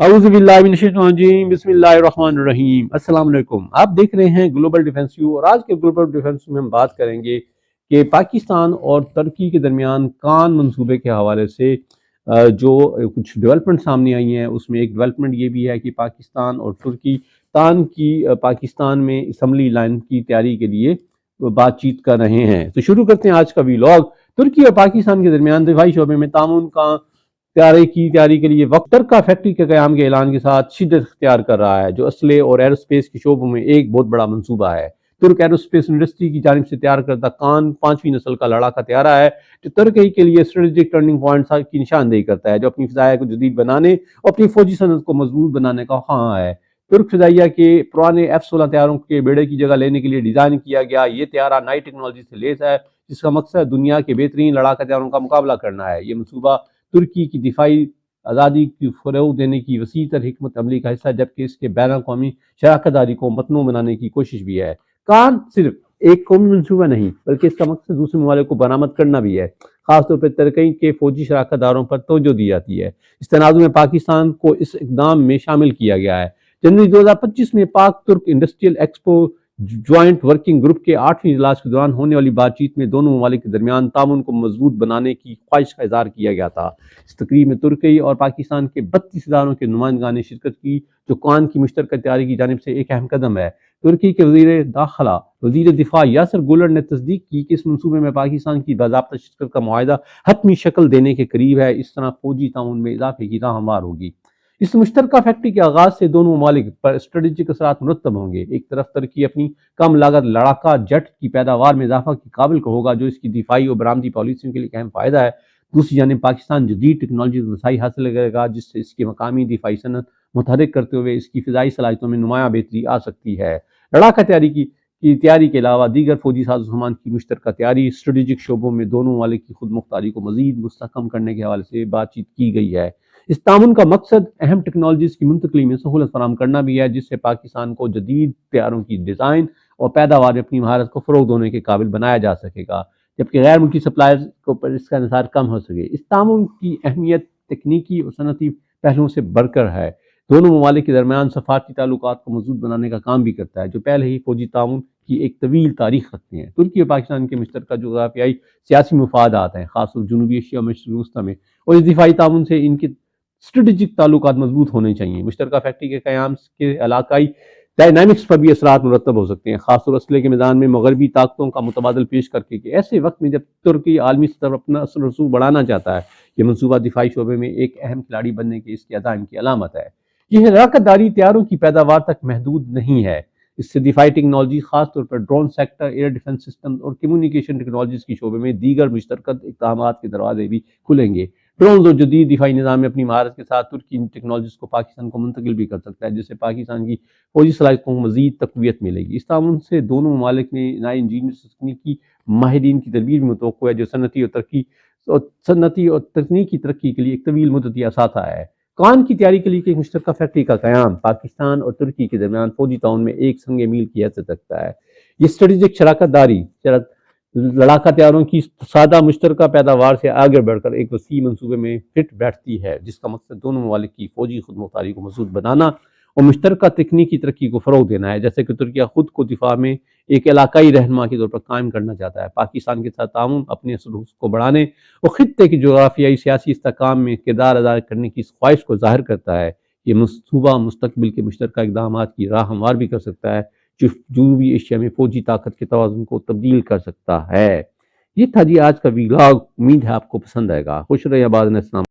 اعوذ باللہ من الشیطان الرجیم، بسم اللہ الرحمن الرحیم۔ السلام علیکم، آپ دیکھ رہے ہیں گلوبل ڈیفنس ویو، اور آج کے گلوبل ڈیفنس میں ہم بات کریں گے کہ پاکستان اور ترکی کے درمیان کان منصوبے کے حوالے سے جو کچھ ڈیولپمنٹ سامنے آئی ہیں۔ اس میں ایک ڈیولپمنٹ یہ بھی ہے کہ پاکستان اور ترکی کان کی پاکستان میں اسمبلی لائن کی تیاری کے لیے بات چیت کر رہے ہیں۔ تو شروع کرتے ہیں آج کا ویلاگ۔ ترکی اور پاکستان کے درمیان دفاعی شعبے میں تعاون کا تیاری کے لیے وقت ترکا فیکٹری کے قیام کے اعلان کے ساتھ شدت اختیار کر رہا ہے، جو اسلحے اور ایروسپیس کے شعبوں میں ایک بہت بڑا منصوبہ ہے۔ ترک ایروسپیس انڈسٹری کی جانب سے تیار کردہ کان 5ویں نسل کا لڑاکا طیارہ ہے، جو ترکی کے لیے اسٹریٹجک ٹرننگ پوائنٹ کی نشاندہی کرتا ہے، جو اپنی فضائیہ کو جدید بنانے اور اپنی فوجی صنعت کو مضبوط بنانے کا خواہاں ہے۔ ترک فضائیہ کے پرانے F-16 طیاروں کے بیڑے کی جگہ لینے کے لیے ڈیزائن کیا گیا یہ طیارہ نئی ٹیکنالوجی سے لیس ہے، جس کا مقصد دنیا کے بہترین لڑاکا طیاروں کا مقابلہ کرنا ہے۔ یہ منصوبہ ترکی کی دفاعی آزادی کی فروغ دینے کی وسیع تر حکمت عملی کا حصہ ہے، جبکہ اس کے بین الاقوامی شراکت داری کو متنوع بنانے کی کوشش بھی ہے۔ کان صرف ایک قومی منصوبہ نہیں، بلکہ اس کا مقصد دوسرے ممالک کو برآمد کرنا بھی ہے، خاص طور پر ترکی کے فوجی شراکت داروں پر توجہ دی جاتی ہے۔ اس تناظر میں پاکستان کو اس اقدام میں شامل کیا گیا ہے۔ جنوری 2025 میں پاک ترک industrial expo joint working group کے 8ویں اجلاس کے دوران ہونے والی بات چیت میں دونوں ممالک کے درمیان تعاون کو مضبوط بنانے کی خواہش کا اظہار کیا گیا تھا۔ اس تقریب میں ترکی اور پاکستان کے 32 اداروں کے نمائندگان نے شرکت کی، جو کان کی مشترکہ تیاری کی جانب سے ایک اہم قدم ہے۔ ترکی کے وزیر داخلہ وزیر دفاع یاسر گولر نے تصدیق کی کہ اس منصوبے میں پاکستان کی باضابطہ شرکت کا معاہدہ حتمی شکل دینے کے قریب ہے۔ اس طرح فوجی تعاون میں اضافے کی راہ ہموار ہوگی۔ اس مشترکہ فیکٹری کے آغاز سے دونوں ممالک پر اسٹریٹجک اثرات مرتب ہوں گے۔ ایک طرف ترکی اپنی کم لاگت لڑاکا جیٹ کی پیداوار میں اضافہ کے قابل ہوگا، جو اس کی دفاعی اور برآمدی پالیسیوں کے لیے اہم فائدہ ہے۔ دوسری جانب پاکستان جدید ٹیکنالوجی سے رسائی حاصل کرے گا، جس سے اس کی مقامی دفاعی صنعت متحرک کرتے ہوئے اس کی فضائی صلاحیتوں میں نمایاں بہتری آ سکتی ہے۔ لڑاکا تیاری کے علاوہ دیگر فوجی ساز و سامان کی مشترکہ تیاری اسٹریٹجک شعبوں میں دونوں ممالک کی خود مختاری کو مزید مستحکم کرنے کے حوالے سے بات چیت کی گئی ہے۔ اس تعاون کا مقصد اہم ٹیکنالوجیز کی منتقلی میں سہولت فراہم کرنا بھی ہے، جس سے پاکستان کو جدید طیاروں کی ڈیزائن اور پیداوار میں اپنی مہارت کو فروغ دینے کے قابل بنایا جا سکے گا، جبکہ غیر ملکی سپلائرز کو پر اس کا انحصار کم ہو سکے۔ اس تعاون کی اہمیت تکنیکی اور صنعتی پہلوؤں سے بڑھ کر ہے۔ دونوں ممالک کے درمیان سفارتی تعلقات کو مضبوط بنانے کا کام بھی کرتا ہے، جو پہلے ہی فوجی تعاون کی ایک طویل تاریخ رکھتے ہیں۔ ترکی اور پاکستان کے مشترکہ جغرافیائی سیاسی مفادات ہیں، خاص طور جنوبی ایشیا اور مشرق وسطیٰ میں، اور اس دفاعی تعاون سے ان کے اسٹریٹجک تعلقات مضبوط ہونے چاہیے۔ مشترکہ فیکٹری کے قیام کے علاقائی ڈائنامکس پر بھی اثرات مرتب ہو سکتے ہیں، خاص طور اسلحے کے میدان میں مغربی طاقتوں کا متبادل پیش کر کے کہ ایسے وقت میں جب ترکی عالمی سطح پر اپنا اثر و رسوخ بڑھانا چاہتا ہے۔ یہ منصوبہ دفاعی شعبے میں ایک اہم کھلاڑی بننے کے اس کے عزائم کی علامت ہے۔ یہ شراکت داری طیاروں کی پیداوار تک محدود نہیں ہے۔ اس سے دفاعی ٹیکنالوجی، خاص طور پر drone sector, air defence system اور کمیونیکیشن ٹیکنالوجیز کی شعبے میں دیگر مشترکہ اقدامات کے دروازے بھی کھلیں گے۔ ڈرونز اور جدید دفاعی نظام میں اپنی مہارت کے ساتھ ترکی ان ٹیکنالوجیز کو پاکستان کو منتقل بھی کر سکتا ہے، جس سے پاکستان کی فوجی صلاحیتوں کو مزید تقویت ملے گی۔ اس تعاون سے دونوں ممالک میں نئے انجینئرز، تکنیکی ماہرین کی تربیت بھی متوقع ہے، جو صنعتی اور تکنیکی ترقی کے لیے ایک طویل مدتی اثاثہ ہے۔ کان کی تیاری کے لیے ایک مشترکہ فیکٹری کا قیام پاکستان اور ترکی کے درمیان فوجی تعاون میں ایک سنگ میل کی حیثیت رکھتا ہے۔ یہ اسٹریٹجک شراکت داری لڑاکا طیاروں کی سادہ مشترکہ پیداوار سے آگے بڑھ کر ایک وسیع منصوبے میں فٹ بیٹھتی ہے، جس کا مقصد دونوں ممالک کی فوجی خود مختاری کو مضبوط بنانا اور مشترکہ تکنیکی ترقی کو فروغ دینا ہے۔ جیسے کہ ترکیہ خود کو دفاع میں ایک علاقائی رہنما کے طور پر قائم کرنا چاہتا ہے، پاکستان کے ساتھ تعاون اپنے اثر کو بڑھانے اور خطے کی جغرافیائی سیاسی استحکام میں کردار ادا کرنے کی خواہش کو ظاہر کرتا ہے۔ یہ منصوبہ مستقبل کے مشترکہ اقدامات کی راہ ہموار بھی کر سکتا ہے، جو جنوبی ایشیا میں فوجی طاقت کے توازن کو تبدیل کر سکتا ہے۔ یہ تھا جی آج کا ویلاگ، امید ہے آپ کو پسند آئے گا۔ خوش رہیے، آباد رہیں۔ السلام۔